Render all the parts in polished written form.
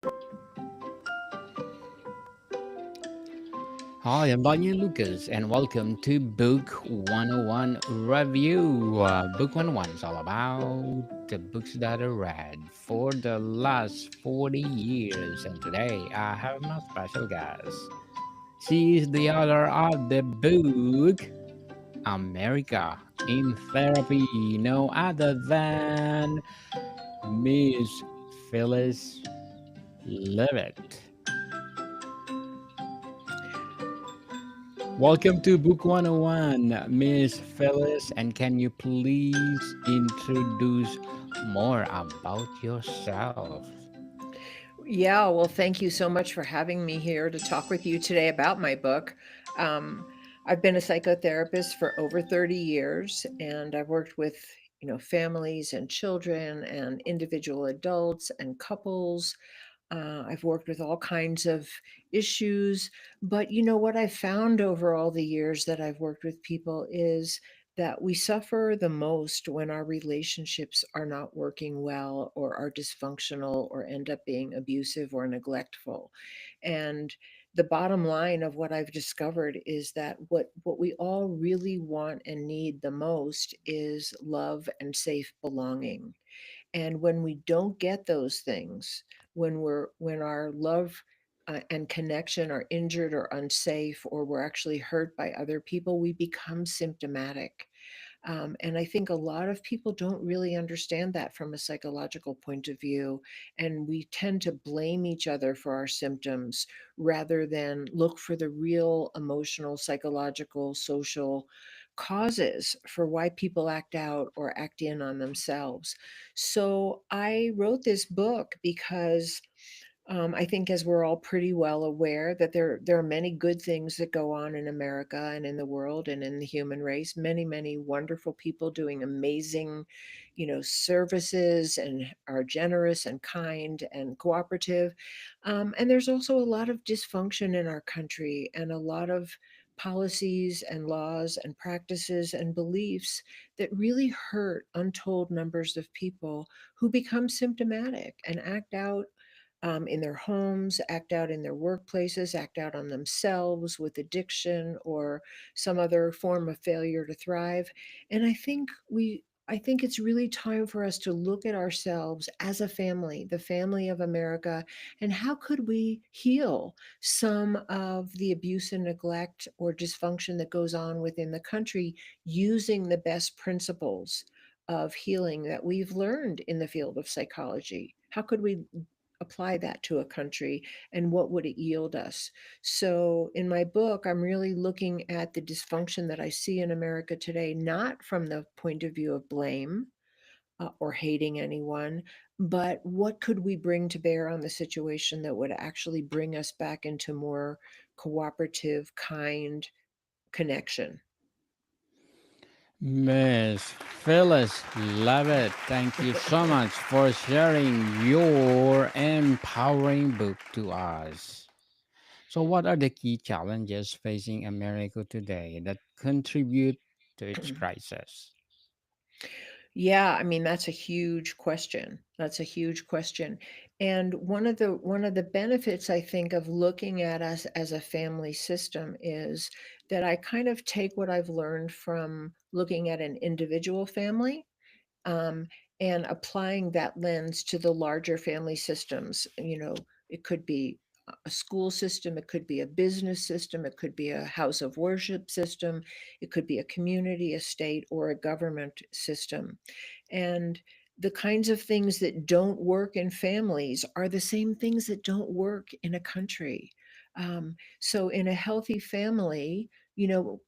Hi, I'm Banyan Lucas, and welcome to Book 101 Review. Book 101 is all about the books that I read for the last 40 years. And today I have my special guest. She is the author of the book America in Therapy, no other than Miss Phyllis Levitt. Welcome to Book 101, Miss Phyllis. And can you please introduce more about yourself? Yeah, well, thank you so much for having me here to talk with you today about my book. Um, I've been a psychotherapist for over 30 years, and I've worked with families and children and individual adults and couples. I've worked with all kinds of issues, but what I've found over all the years that I've worked with people is that we suffer the most when our relationships are not working well or are dysfunctional or end up being abusive or neglectful. And the bottom line of what I've discovered is that what we all really want and need the most is love and safe belonging. And when we don't get those things, when our love and connection are injured or unsafe, or we're actually hurt by other people, we become symptomatic. And I think a lot of people don't really understand that from a psychological point of view. And we tend to blame each other for our symptoms rather than look for the real emotional, psychological, social causes for why people act out or act in on themselves. So I wrote this book because I think, as we're all pretty well aware, that there are many good things that go on in America and in the world and in the human race. Many wonderful people doing amazing, services and are generous and kind and cooperative. And there's also a lot of dysfunction in our country and a lot of policies and laws and practices and beliefs that really hurt untold numbers of people who become symptomatic and act out in their homes, act out in their workplaces, act out on themselves with addiction or some other form of failure to thrive. And I think it's really time for us to look at ourselves as a family, the family of America, and how could we heal some of the abuse and neglect or dysfunction that goes on within the country using the best principles of healing that we've learned in the field of psychology. How could we apply that to a country, and what would it yield us? So in my book, I'm really looking at the dysfunction that I see in America today, not from the point of view of blame or hating anyone, but what could we bring to bear on the situation that would actually bring us back into more cooperative, kind connection. Miss Phyllis Levitt, thank you so much for sharing your empowering book to us. So, what are the key challenges facing America today that contribute to its crisis? Yeah, I mean, that's a huge question. That's a huge question. And one of the benefits, I think, of looking at us as a family system is that I kind of take what I've learned from looking at an individual family, um, and applying that lens to the larger family systems. It could be a school system, it could be a business system, it could be a house of worship system, it could be a community, a state, or a government system. And the kinds of things that don't work in families are the same things that don't work in a country. So, in a healthy family, you know,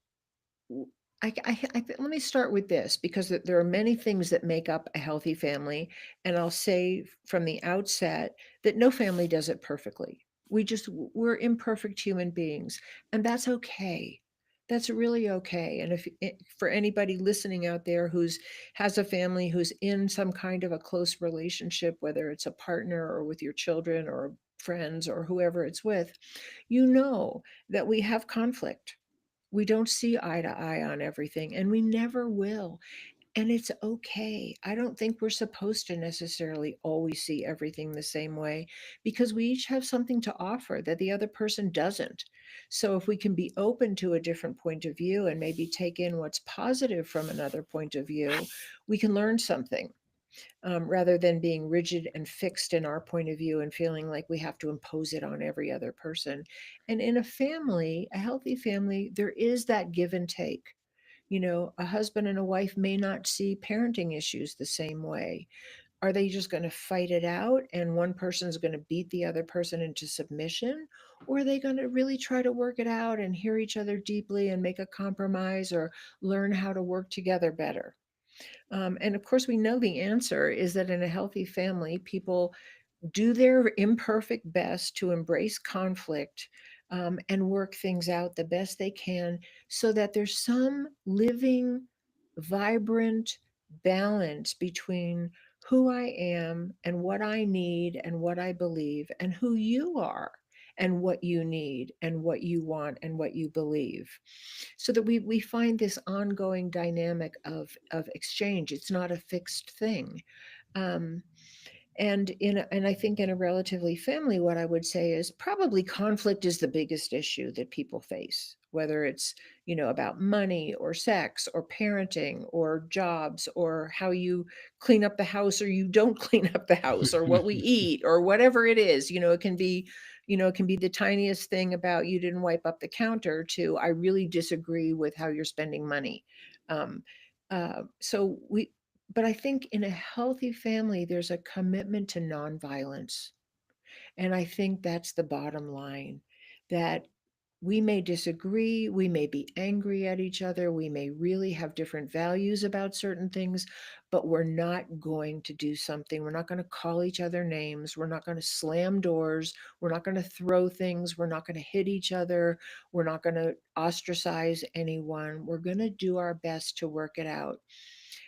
w- let me start with this, because there are many things that make up a healthy family. And I'll say from the outset that no family does it perfectly. We're imperfect human beings, and that's okay. That's really okay. And for anybody listening out there who's has a family who's in some kind of a close relationship, whether it's a partner or with your children or friends or whoever it's with, you know that we have conflict. We don't see eye to eye on everything, and we never will. And it's okay. I don't think we're supposed to necessarily always see everything the same way because we each have something to offer that the other person doesn't. So if we can be open to a different point of view and maybe take in what's positive from another point of view, we can learn something, rather than being rigid and fixed in our point of view and feeling like we have to impose it on every other person. And in a family, a healthy family, there is that give and take. A husband and a wife may not see parenting issues the same way. Are they just going to fight it out and one person's going to beat the other person into submission? Or are they going to really try to work it out and hear each other deeply and make a compromise or learn how to work together better? And of course, we know the answer is that in a healthy family, people do their imperfect best to embrace conflict, and work things out the best they can so that there's some living, vibrant balance between who I am and what I need and what I believe, and who you are and what you need and what you want and what you believe, so that we find this ongoing dynamic of exchange. It's not a fixed thing. Um, and I think in a relatively family, what I would say is probably conflict is the biggest issue that people face, whether it's, about money or sex or parenting or jobs or how you clean up the house or you don't clean up the house or what we eat or whatever it is. It can be the tiniest thing about you didn't wipe up the counter to I really disagree with how you're spending money. Um, so we but I think in a healthy family, there's a commitment to nonviolence. And I think that's the bottom line, that we may disagree, we may be angry at each other, we may really have different values about certain things, but we're not going to do something. We're not going to call each other names. We're not going to slam doors. We're not going to throw things. We're not going to hit each other. We're not going to ostracize anyone. We're going to do our best to work it out.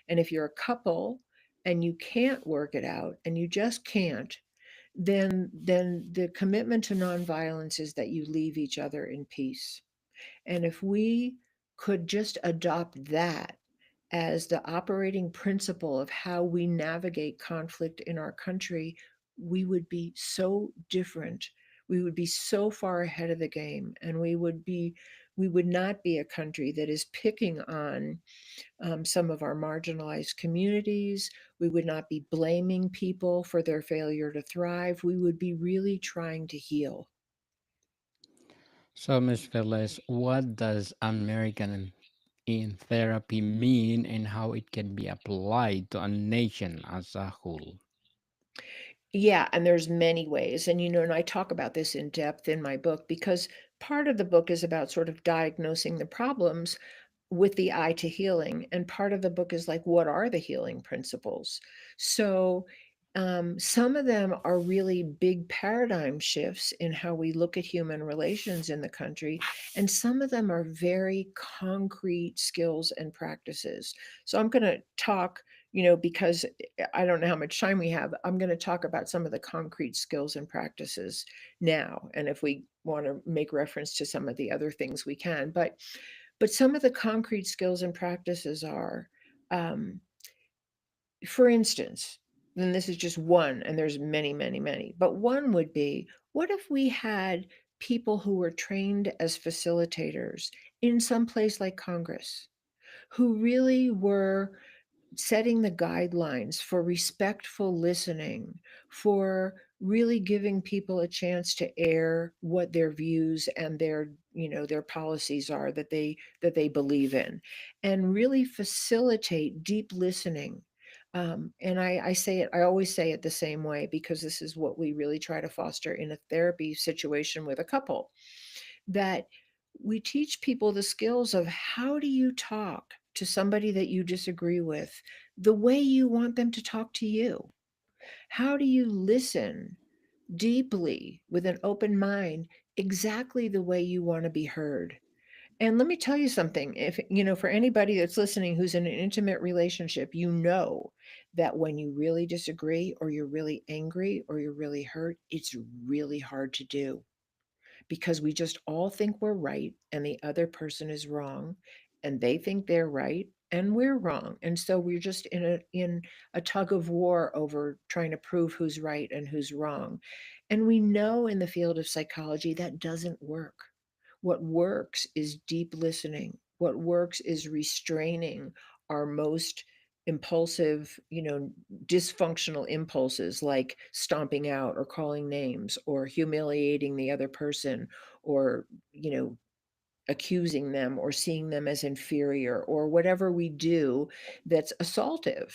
And if you're a couple and you can't work it out and you just can't, then the commitment to nonviolence is that you leave each other in peace. And if we could just adopt that as the operating principle of how we navigate conflict in our country, we would be so different. We would be so far ahead of the game, and we would not be a country that is picking on some of our marginalized communities. We would not be blaming people for their failure to thrive. We would be really trying to heal. So, Ms. Phyllis, what does American in therapy mean and how it can be applied to a nation as a whole? Yeah, and there's many ways. And I talk about this in depth in my book because part of the book is about sort of diagnosing the problems with the eye to healing. And part of the book is like, what are the healing principles? So, some of them are really big paradigm shifts in how we look at human relations in the country. And some of them are very concrete skills and practices. So, I'm going to talk, because I don't know how much time we have. I'm going to talk about some of the concrete skills and practices now. And if we want to make reference to some of the other things, we can. But some of the concrete skills and practices are, um, for instance, and this is just one, and there's many, many, many, but one would be, what if we had people who were trained as facilitators in some place like Congress, who really were setting the guidelines for respectful listening, for really giving people a chance to air what their views and their policies are that they believe in, and really facilitate deep listening. And I always say it the same way because this is what we really try to foster in a therapy situation with a couple, that we teach people the skills of how do you talk to somebody that you disagree with the way you want them to talk to you? How do you listen deeply with an open mind exactly the way you want to be heard? And let me tell you something, if for anybody that's listening who's in an intimate relationship, that when you really disagree or you're really angry or you're really hurt, it's really hard to do because we just all think we're right and the other person is wrong, and they think they're right and we're wrong. And so we're just in a tug of war over trying to prove who's right and who's wrong. And we know in the field of psychology that doesn't work. What works is deep listening. What works is restraining our most impulsive, dysfunctional impulses like stomping out or calling names or humiliating the other person or, you know, accusing them or seeing them as inferior or whatever we do that's assaultive.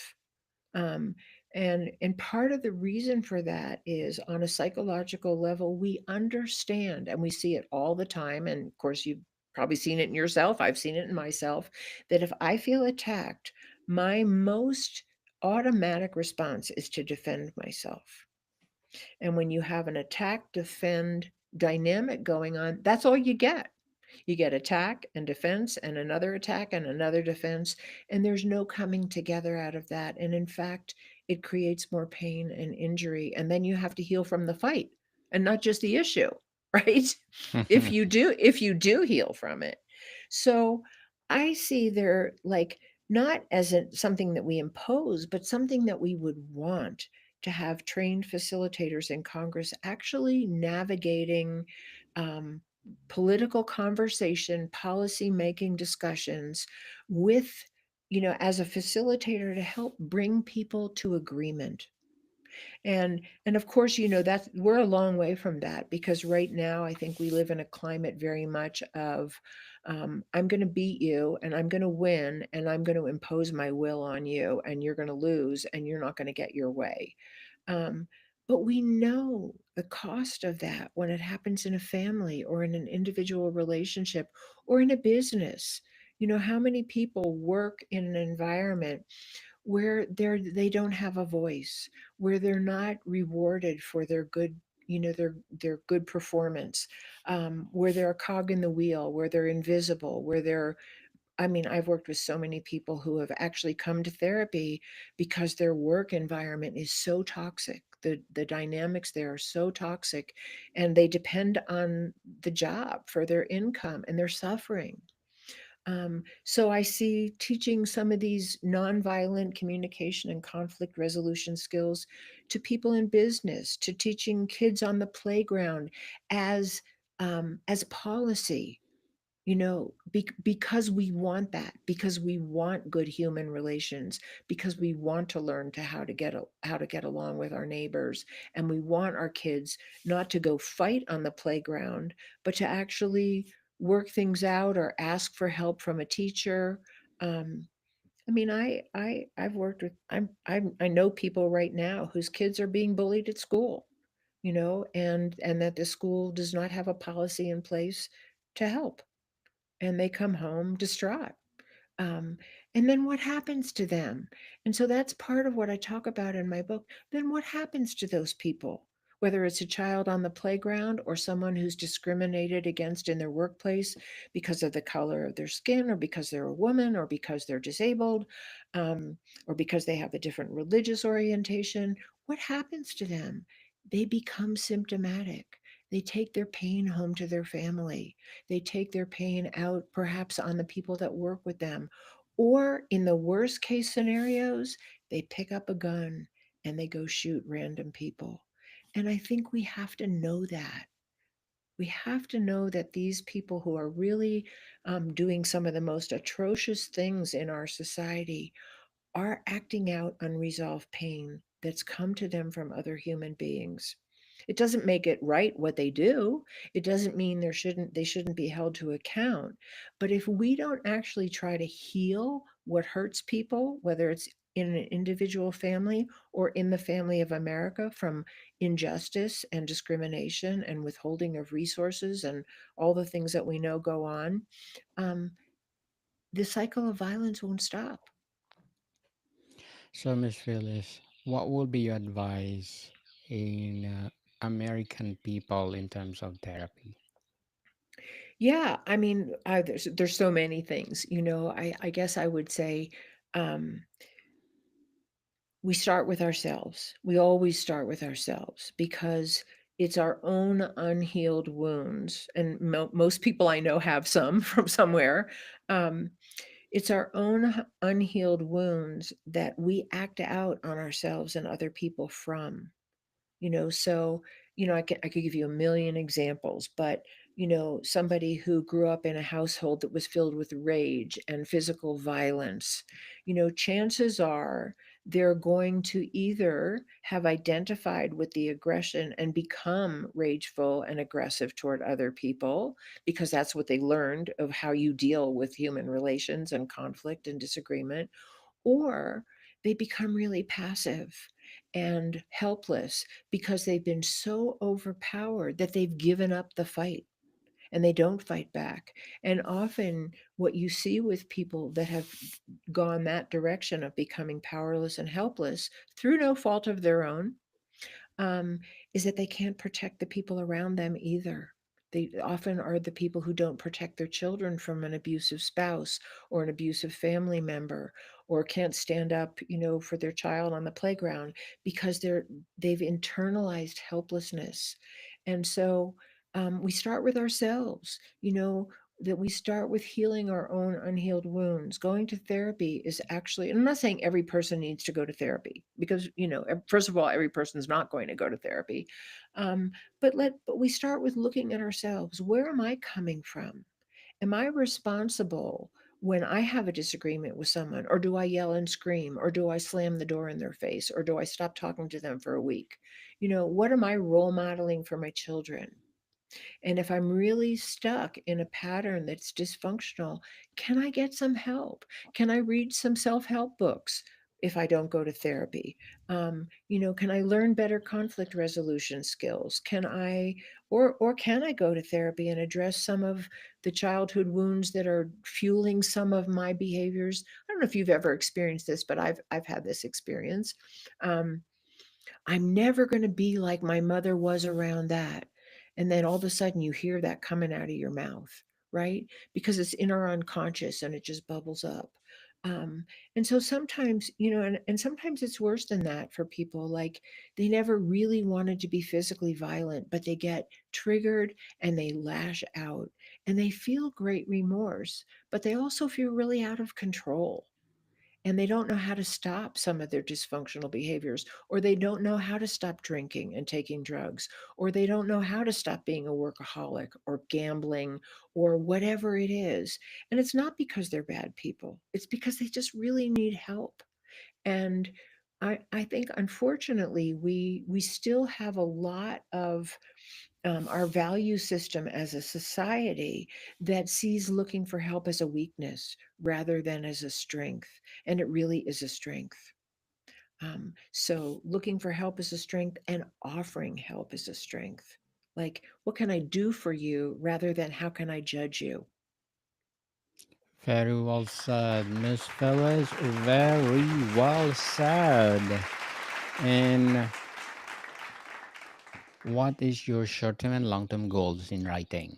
Um, and part of the reason for that is on a psychological level, we understand and we see it all the time. And of course, you've probably seen it in yourself. I've seen it in myself that if I feel attacked, my most automatic response is to defend myself. And when you have an attack defend dynamic going on, that's all you get. You get attack and defense and another attack and another defense, and there's no coming together out of that. And in fact, it creates more pain and injury. And then you have to heal from the fight and not just the issue, right? If you do heal from it. So I see there like not as something that we impose, but something that we would want to have trained facilitators in Congress actually navigating um, political conversation, policy making discussions with, as a facilitator to help bring people to agreement. And of course, that we're a long way from that because right now I think we live in a climate very much of I'm going to beat you and I'm going to win and I'm going to impose my will on you and you're going to lose and you're not going to get your way. Um, but we know the cost of that when it happens in a family or in an individual relationship or in a business. How many people work in an environment where they don't have a voice, where they're not rewarded for their good, their good performance, where they're a cog in the wheel, where they're invisible, where they're I mean, I've worked with so many people who have actually come to therapy because their work environment is so toxic. The dynamics there are so toxic and they depend on the job for their income and they're suffering. So I see teaching some of these nonviolent communication and conflict resolution skills to people in business, to teaching kids on the playground as policy, because we want that, because we want good human relations, because we want to learn to how to get along with our neighbors, and we want our kids not to go fight on the playground, but to actually work things out or ask for help from a teacher. Um, I mean, I've worked with I know people right now whose kids are being bullied at school, and that the school does not have a policy in place to help and they come home distraught. Um, and then what happens to them? And so that's part of what I talk about in my book. Then what happens to those people? Whether it's a child on the playground or someone who's discriminated against in their workplace because of the color of their skin, or because they're a woman, or because they're disabled, um, or because they have a different religious orientation, what happens to them? They become symptomatic. They take their pain home to their family. They take their pain out perhaps on the people that work with them. Or in the worst case scenarios, they pick up a gun and they go shoot random people. And I think we have to know that. We have to know that these people who are really doing some of the most atrocious things in our society are acting out unresolved pain that's come to them from other human beings. It doesn't make it right what they do. It doesn't mean they shouldn't be held to account. But if we don't actually try to heal what hurts people, whether it's in an individual family or in the family of America from injustice and discrimination and withholding of resources and all the things that we know go on, um, the cycle of violence won't stop. So, Miss Phyllis, what would be your advice in American people in terms of therapy? Yeah, I mean, there's so many things, I guess I would say, um, we start with ourselves. We always start with ourselves because it's our own unhealed wounds, and most people I know have some from somewhere. Um, It's our own unhealed wounds that we act out on ourselves and other people from. So I could give you a million examples, but somebody who grew up in a household that was filled with rage and physical violence, chances are they're going to either have identified with the aggression and become rageful and aggressive toward other people because that's what they learned of how you deal with human relations and conflict and disagreement, or they become really passive and helpless because they've been so overpowered that they've given up the fight and they don't fight back. And often, what you see with people that have gone that direction of becoming powerless and helpless through no fault of their own, um, is that they can't protect the people around them either. They often are the people who don't protect their children from an abusive spouse or an abusive family member, or can't stand up, for their child on the playground because they've internalized helplessness. And so we start with ourselves, that we start with healing our own unhealed wounds. Going to therapy is actually, and I'm not saying every person needs to go to therapy because, first of all, every person's not going to go to therapy. Um, but we start with looking at ourselves. Where am I coming from? Am I responsible when I have a disagreement with someone, or do I yell and scream, or do I slam the door in their face, or do I stop talking to them for a week? What am I role modeling for my children? And if I'm really stuck in a pattern that's dysfunctional, can I get some help? Can I read some self help books if I don't go to therapy? Can I learn better conflict resolution skills? Or can I go to therapy and address some of the childhood wounds that are fueling some of my behaviors? I don't know if you've ever experienced this, but I've had this experience. Um, I'm never going to be like my mother was around that. And then all of a sudden you hear that coming out of your mouth, right? Because it's in our unconscious and it just bubbles up. Um, and so sometimes, and sometimes it's worse than that for people. Like they never really wanted to be physically violent, but they get triggered and they lash out and they feel great remorse, but they also feel really out of control, and they don't know how to stop some of their dysfunctional behaviors, or they don't know how to stop drinking and taking drugs, or they don't know how to stop being a workaholic or gambling or whatever it is. And it's not because they're bad people, it's because they just really need help. And I think unfortunately we still have a lot of our value system as a society that sees looking for help as a weakness rather than as a strength. And it really is a strength. So looking for help is a strength, and offering help is a strength. Like, what can I do for you rather than how can I judge you? Very well said, Miss Phyllis. Very well said. And what is your short-term and long-term goals in writing?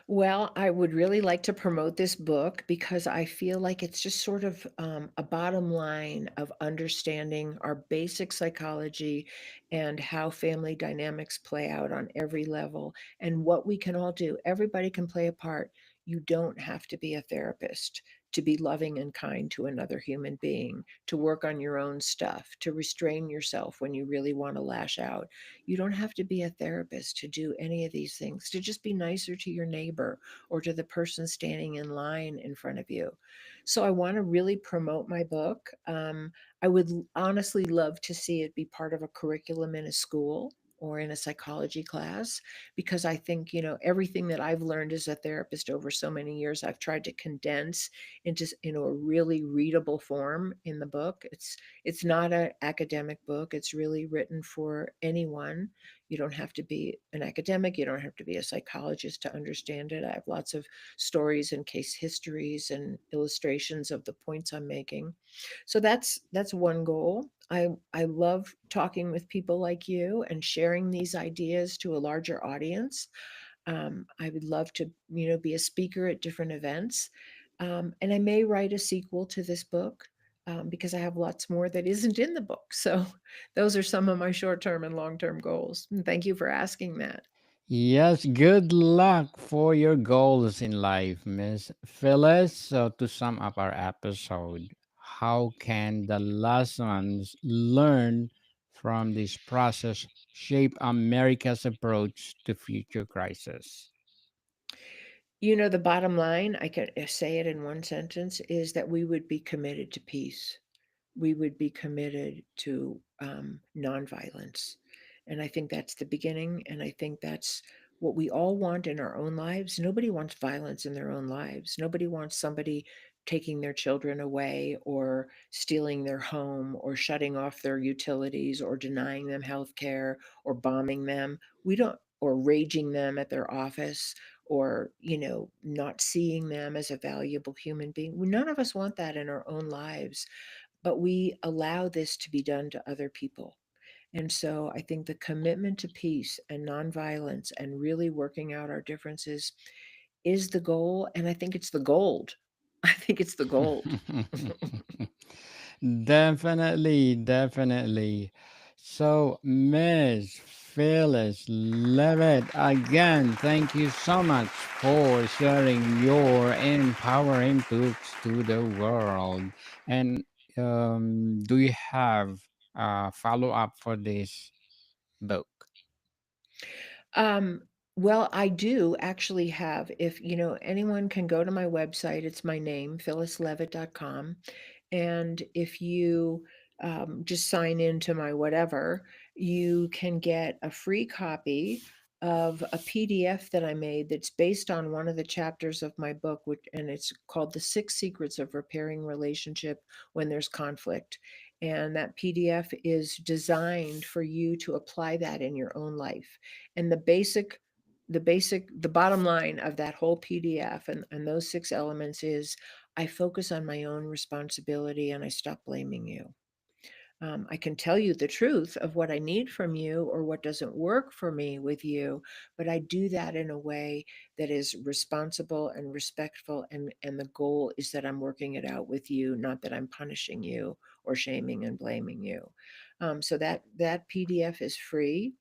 Well, I would really like to promote this book because I feel like it's just sort of a bottom line of understanding our basic psychology and how family dynamics play out on every level and what we can all do. Everybody can play a part. You don't have to be a therapist to be loving and kind to another human being, to work on your own stuff, to restrain yourself when you really want to lash out. You don't have to be a therapist to do any of these things, to just be nicer to your neighbor or to the person standing in line in front of you. So I want to really promote my book. I would honestly love to see it be part of a curriculum in a school or in a psychology class, because I think, everything that I've learned as a therapist over so many years, I've tried to condense into a really readable form in the book. It's not an academic book. It's really written for anyone. You don't have to be an academic. You don't have to be a psychologist to understand it. I have lots of stories and case histories and illustrations of the points I'm making. So that's one goal. I love talking with people like you and sharing these ideas to a larger audience. I would love to, be a speaker at different events. And I may write a sequel to this book because I have lots more that isn't in the book. So those are some of my short term and long term goals. And thank you for asking that. Yes, good luck for your goals in life, Miss Phyllis. So, to sum up our episode, how can the lessons learned from this process shape America's approach to future crisis? The bottom line, I can say it in one sentence, is that we would be committed to peace. We would be committed to nonviolence. And I think that's the beginning. And I think that's what we all want in our own lives. Nobody wants violence in their own lives. Nobody wants somebody taking their children away or stealing their home or shutting off their utilities or denying them health care or bombing them. We don't, or raging them at their office or, not seeing them as a valuable human being. None of us want that in our own lives, but we allow this to be done to other people. And so I think the commitment to peace and nonviolence and really working out our differences is the goal. And I think it's the gold. I think it's the gold. Definitely, definitely. So, Miss Phyllis Levitt, again, thank you so much for sharing your empowering books to the world. And do you have a follow up for this book? Um, well, I do actually have, if anyone can go to my website, it's my name, phyllislevitt.com. And if you just sign into my whatever, you can get a free copy of a PDF that I made that's based on one of the chapters of my book, and it's called The Six Secrets of Repairing Relationship When There's Conflict. And that PDF is designed for you to apply that in your own life. And the bottom line of that whole PDF and those six elements is I focus on my own responsibility and I stop blaming you. I can tell you the truth of what I need from you or what doesn't work for me with you, but I do that in a way that is responsible and respectful. And the goal is that I'm working it out with you, not that I'm punishing you or shaming and blaming you. So that PDF is free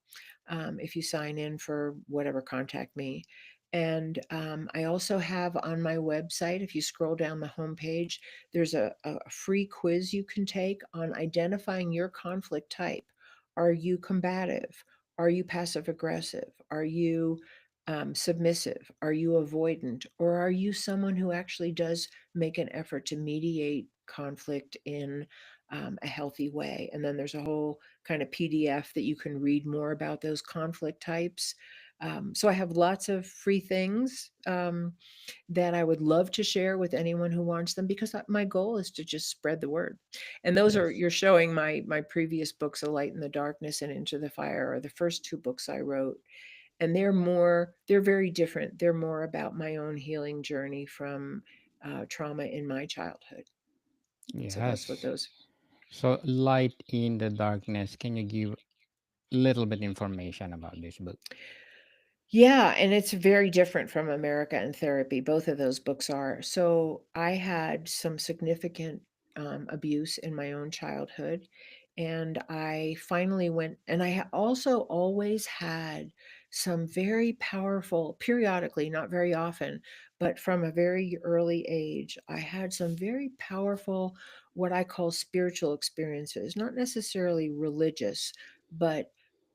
if you sign in for whatever, contact me. And I also have on my website, if you scroll down the homepage, there's a free quiz you can take on identifying your conflict type. Are you combative? Are you passive aggressive? Are you submissive? Are you avoidant? Or are you someone who actually does make an effort to mediate conflict in a healthy way? And then there's a whole kind of PDF that you can read more about those conflict types. So I have lots of free things that I would love to share with anyone who wants them because my goal is to just spread the word. And those are, Yes. you're showing my previous books, A Light in the Darkness and Into the Fire, are the first two books I wrote. And they're very different. They're more about my own healing journey from trauma in my childhood. So that's what Yes. those. So, Light in the Darkness, can you give little bit information about this book? Yeah, and it's very different from America and Therapy. Both of those books are. So I had some significant abuse in my own childhood. And I finally went, and also always had some very powerful, periodically, not very often, but from a very early age, I had some very powerful, what I call spiritual experiences, not necessarily religious, but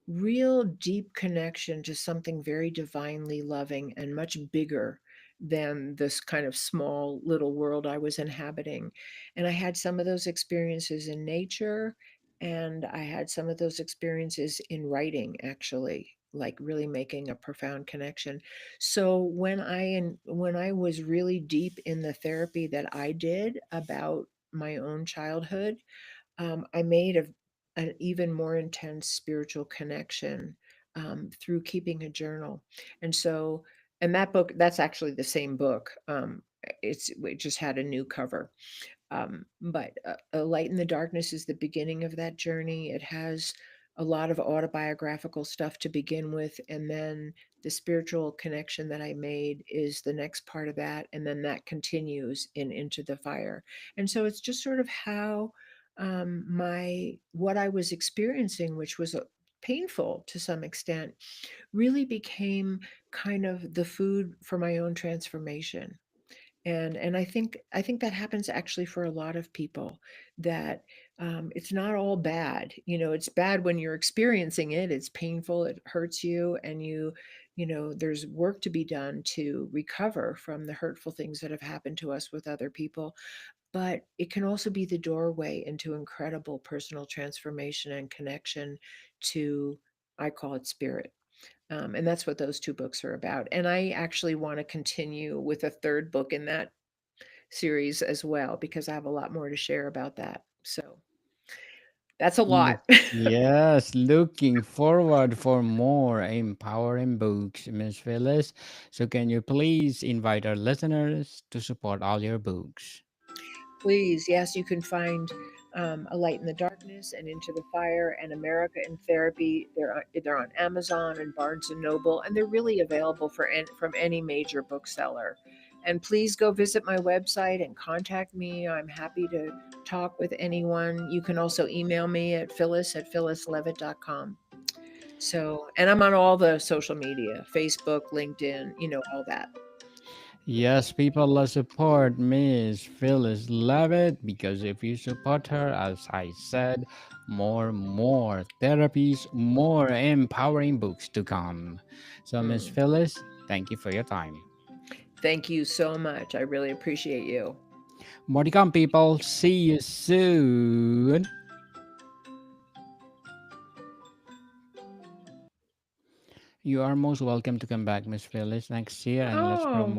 real deep connection to something very divinely loving and much bigger than this kind of small little world I was inhabiting. And I had some of those experiences in nature, and I had some of those experiences in writing, actually, like really making a profound connection. So when I was really deep in the therapy that I did about my own childhood, I made an even more intense spiritual connection through keeping a journal. And so, and that book, that's actually the same book. It just had a new cover. But A Light in the Darkness is the beginning of that journey. It has a lot of autobiographical stuff to begin with, and then the spiritual connection that I made is the next part of that, and then that continues in Into the Fire. And so it's just sort of how my what I was experiencing, which was painful to some extent, really became kind of the food for my own transformation. And I think that happens actually for a lot of people, that it's not all bad. It's bad when you're experiencing it. It's painful, it hurts you, and there's work to be done to recover from the hurtful things that have happened to us with other people. But it can also be the doorway into incredible personal transformation and connection to, I call it, spirit. And that's what those two books are about. And I actually want to continue with a third book in that series as well, because I have a lot more to share about that. So that's a Look, lot. yes, looking forward for more empowering books, Miss Phyllis. So, can you please invite our listeners to support all your books? Please, yes, you can find A Light in the Darkness and Into the Fire and America in Therapy. They're on Amazon and Barnes and Noble, and they're really available from any major bookseller. And please go visit my website and contact me. I'm happy to talk with anyone. You can also email me at phyllis@phyllislevitt.com. So, and I'm on all the social media, Facebook, LinkedIn, all that. Yes, people, let's support Miss Phyllis Levitt, because if you support her, as I said, more therapies, more empowering books to come. So, Miss Mm. Phyllis, thank you for your time. Thank you so much. I really appreciate you. More to come, people. See you soon. You are most welcome to come back, Miss Phyllis, next year, and let's Oh, promote